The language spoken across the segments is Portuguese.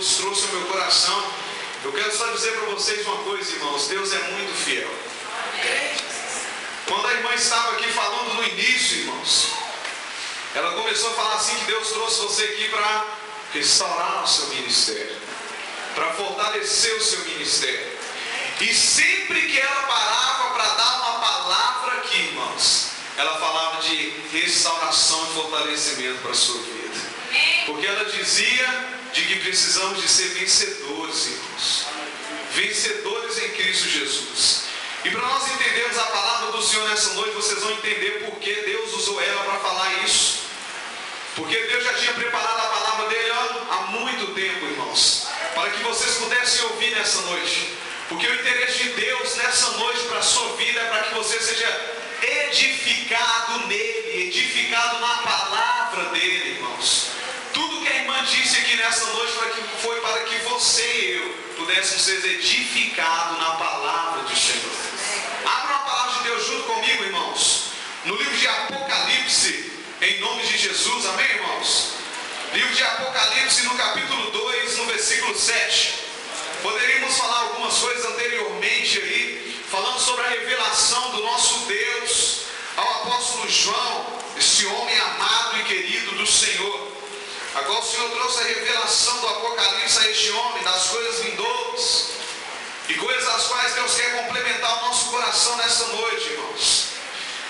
Deus trouxe ao meu coração. Eu quero só dizer para vocês uma coisa, irmãos: Deus é muito fiel. Quando a irmã estava aqui falando no início, irmãos, ela começou a falar assim que Deus trouxe você aqui para restaurar o seu ministério, para fortalecer o seu ministério. E sempre que ela parava para dar uma palavra aqui, irmãos, ela falava de restauração e fortalecimento para a sua vida. Porque ela dizia de que precisamos de ser vencedores, irmãos. Vencedores em Cristo Jesus. E para nós entendermos a palavra do Senhor nessa noite, vocês vão entender por que Deus usou ela para falar isso. Porque Deus já tinha preparado a palavra dele há muito tempo, irmãos, para que vocês pudessem ouvir nessa noite. Porque o interesse de Deus nessa noite para a sua vida é para que você seja edificado nele, edificado na palavra dele, irmãos. Tudo que a irmã disse aqui nessa noite foi para que você e eu pudéssemos ser edificados na palavra do Senhor. Abra a palavra de Deus junto comigo, irmãos, no livro de Apocalipse, em nome de Jesus, amém, irmãos? Livro de Apocalipse, no capítulo 2, no versículo 7. Poderíamos falar algumas coisas anteriormente aí, falando sobre a revelação do nosso Deus ao apóstolo João, esse homem amado e querido do Senhor. Agora o Senhor trouxe a revelação do Apocalipse a este homem, das coisas vindouras, e coisas as quais Deus quer complementar o nosso coração nessa noite, irmãos.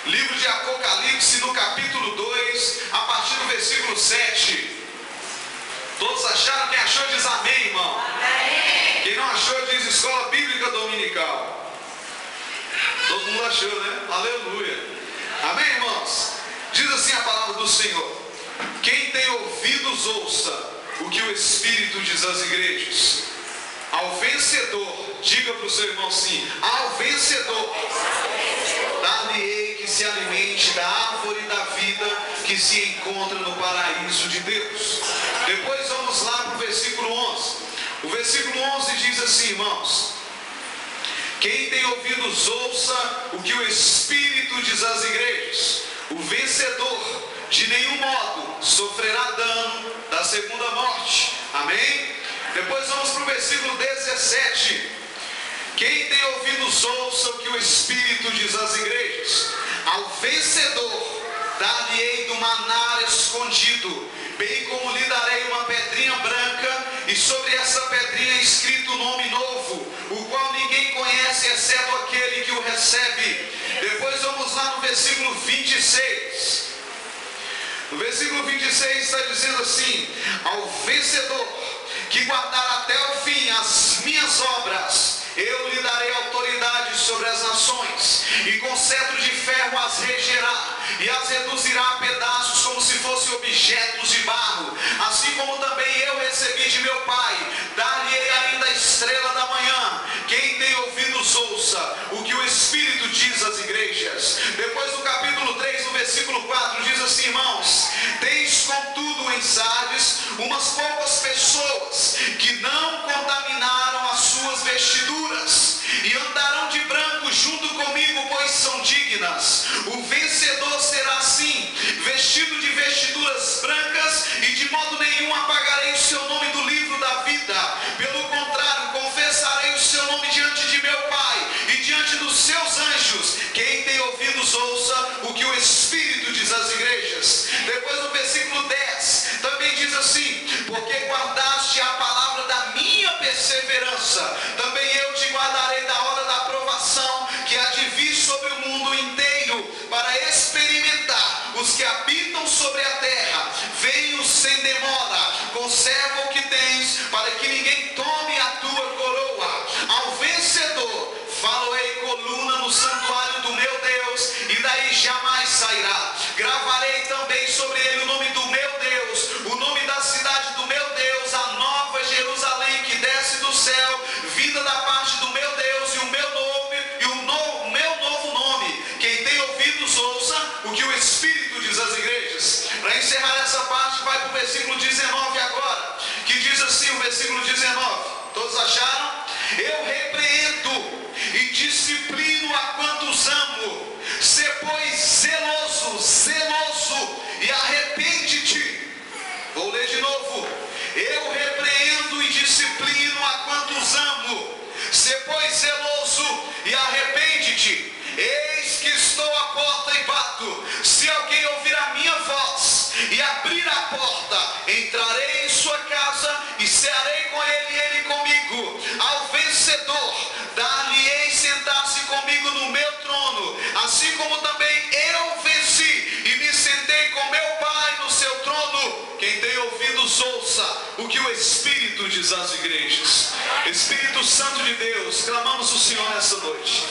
Livro de Apocalipse, no capítulo 2, a partir do versículo 7. Todos acharam? Quem achou diz amém, irmão. Amém. Quem não achou diz escola bíblica dominical. Todo mundo achou, né? Aleluia. Amém, irmãos? Diz assim a palavra do Senhor: quem tem ouvidos ouça o que o Espírito diz às igrejas. Ao vencedor, diga para o seu irmão assim: ao vencedor dar-lhe-ei que se alimente da árvore da vida que se encontra no paraíso de Deus. Depois vamos lá para o versículo 11. O versículo 11 diz assim, irmãos: quem tem ouvidos ouça o que o Espírito diz às igrejas. O vencedor de nenhum modo sofrerá dano da segunda morte. Amém? Depois vamos para o versículo 17. Quem tem ouvidos ouça o que o Espírito diz às igrejas. Ao vencedor dar-lhe-ei do maná escondido, bem como lhe darei uma pedrinha branca, e sobre essa pedrinha escrito o nome novo, o qual ninguém conhece exceto aquele que o recebe. Depois vamos lá no versículo 26. No versículo 26 está dizendo assim: ao vencedor que guardar até o fim as minhas obras, eu lhe darei autoridade sobre as nações, e com cetro de ferro as regerá, e as reduzirá a pedaços como se fossem objetos de barro, assim como também eu recebi de meu Pai. Dar-lhe-ei ainda a estrela da manhã. Quem tem ouvidos ouça o que o Espírito diz às igrejas. Depois no capítulo 3, no versículo 4, diz assim, irmãos: tens contudo em Sardes umas poucas pessoas que não contaminaram as suas vestiduras, e andarão de branco junto comigo, pois são dignas. O vencedor será assim, vestido de vestiduras brancas, e de modo nenhum apagarei o seu nome do livro da vida. Pelo contrário, confessarei o seu nome diante de meu Pai e diante dos seus anjos. Quem tem ouvidos ouça o que o Espírito diz às igrejas. Depois no versículo 10 também diz assim: porque guardaste a palavra da minha perseverança, também eu te guardarei da hora da aprovação que há de vir sobre o mundo inteiro, para experimentar os que habitam sobre a terra. Venho sem demora, conserva o que tens, para que ninguém tome a tua coroa. Ao vencedor faloei coluna no santuário do meu Deus, e daí jamais sairá. Gravarei também sobre ele o nome do meu Deus, o nome da cidade do meu Deus, a nova Jerusalém que desce do céu, vinda da parte do meu Deus, e o meu novo nome. Quem tem ouvidos ouça o que o Espírito diz às igrejas. Para encerrar essa parte, vai para o versículo 19 agora, que diz assim, o versículo 19. Todos acharam? Eu repreendo e disciplino a quantos amo. Sê, pois, zeloso, e arrepende-te. Vou ler de novo. Eu repreendo e disciplino irmãos, ouça o que o Espírito diz às igrejas. Espírito Santo de Deus, clamamos o Senhor nessa noite,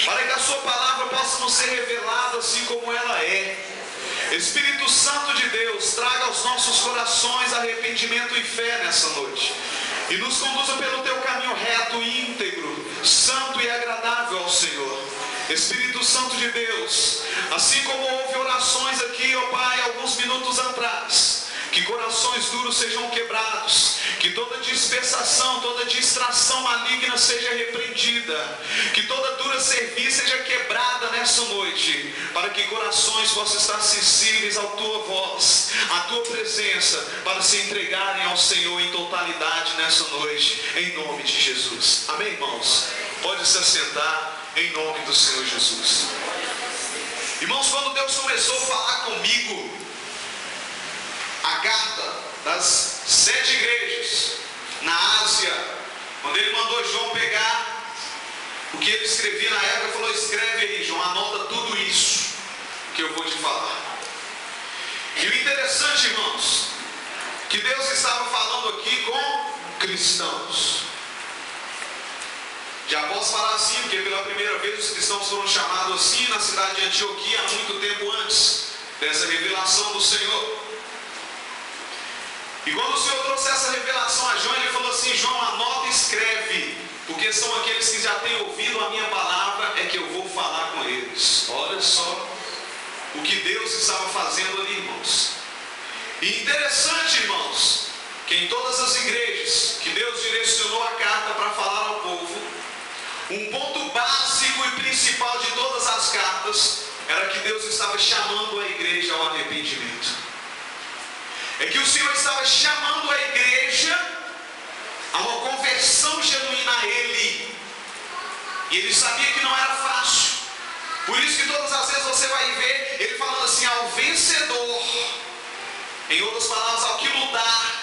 para que a sua palavra possa nos ser revelada assim como ela é. Espírito Santo de Deus, traga aos nossos corações arrependimento e fé nessa noite, e nos conduza pelo teu caminho reto e íntegro, santo e agradável ao Senhor. Espírito Santo de Deus, assim como houve orações aqui, ó Pai, alguns minutos atrás, que corações duros sejam quebrados, que toda dispersação, toda distração maligna seja repreendida, que toda dura cerviz seja quebrada nessa noite, para que corações possam estar sensíveis à tua voz, à tua presença, para se entregarem ao Senhor em totalidade nessa noite, em nome de Jesus. Amém, irmãos? Pode se assentar, em nome do Senhor Jesus. Irmãos, quando Deus começou a falar comigo a carta das 7 igrejas na Ásia, quando ele mandou João pegar o que ele escrevia na época, falou: escreve aí, João, anota tudo isso que eu vou te falar. E o interessante, irmãos, que Deus estava falando aqui com cristãos. Já posso falar assim, porque pela primeira vez os cristãos foram chamados assim na cidade de Antioquia, há muito tempo antes dessa revelação do Senhor. E quando o Senhor trouxe essa revelação a João, ele falou assim: João, anota e escreve, porque são aqueles que já têm ouvido a minha palavra, é que eu vou falar com eles. Olha só o que Deus estava fazendo ali, irmãos. E interessante, irmãos, que em todas as igrejas que Deus direcionou a carta para falar ao povo, um ponto básico e principal de todas as cartas era que Deus estava chamando a igreja ao arrependimento. É que o Senhor estava chamando a igreja a uma conversão genuína a Ele. E Ele sabia que não era fácil. Por isso que todas as vezes você vai ver Ele falando assim: ao vencedor, em outras palavras, ao que lutar,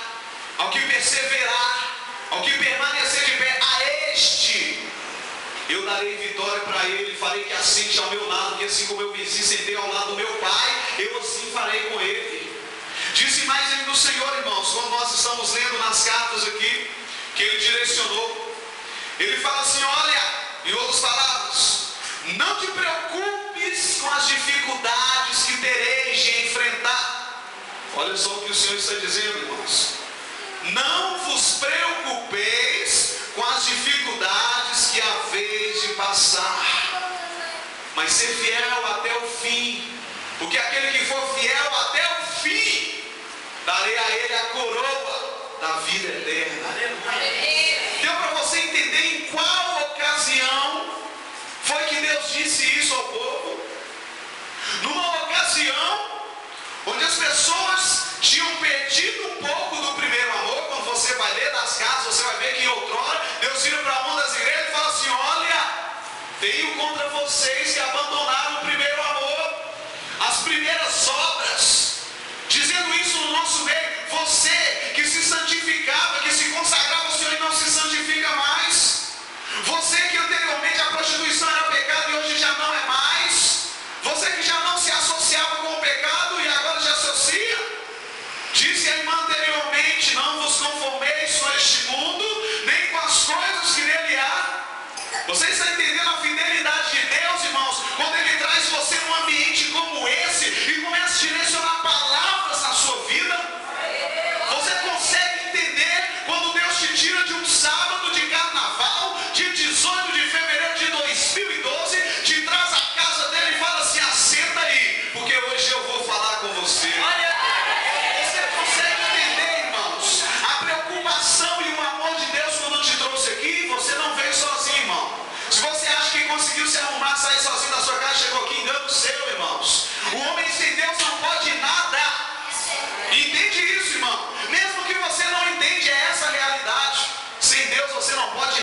ao que perseverar, ao que permanecer de pé, a este eu darei vitória para ele, farei que assente ao meu lado, que assim como eu venci, sentei ao lado do meu Pai, eu assim farei com ele. Disse mais ele do Senhor, irmãos, quando nós estamos lendo nas cartas aqui, que ele direcionou, ele fala assim: olha, em outras palavras, não te preocupes com as dificuldades que tereis de enfrentar. Olha só o que o Senhor está dizendo, irmãos. Não vos preocupeis com as dificuldades que haveis de passar, mas ser fiel até o fim, porque aquele que for fiel até o fim, darei a ele a coroa da vida eterna. Deu para você entender em qual ocasião foi que Deus disse isso ao povo? Numa ocasião onde as pessoas tinham perdido um pouco do primeiro amor. Quando você vai ler das cartas, você vai ver que em outrora Deus vira para uma das igrejas e fala assim: olha, tenho contra vocês que abandonaram o primeiro amor, as primeiras obras. Dizendo isso no nosso meio: você que se santificava, que se consagrava ao Senhor e não se santifica mais, você que anteriormente a prostituição era pecado e hoje já não é mais, você que já não se associava com o pecado e agora já associa. Disse a irmã anteriormente: não vos conformeis com este mundo, nem com as coisas que nele há. Você está entendendo a fidelidade de Deus, irmãos, quando Ele traz você num ambiente como esse e começa a direcionar palavras na sua vida? Você consegue entender quando Deus te tira de um sábado de carnaval, de 18 de fevereiro de 2012, te traz à casa dele e fala assim: assenta aí, porque hoje eu vou falar com você. Você consegue entender, irmãos, a preocupação e o amor de Deus quando te trouxe aqui? Você não veio sozinho, irmão. Se você acha que conseguiu se arrumar, sair sozinho da sua casa, chegou aqui, engano seu, irmãos. O homem sem Deus não pode nada. Entende isso, irmão? Mesmo que você não entende, é essa a realidade. Sem Deus você não pode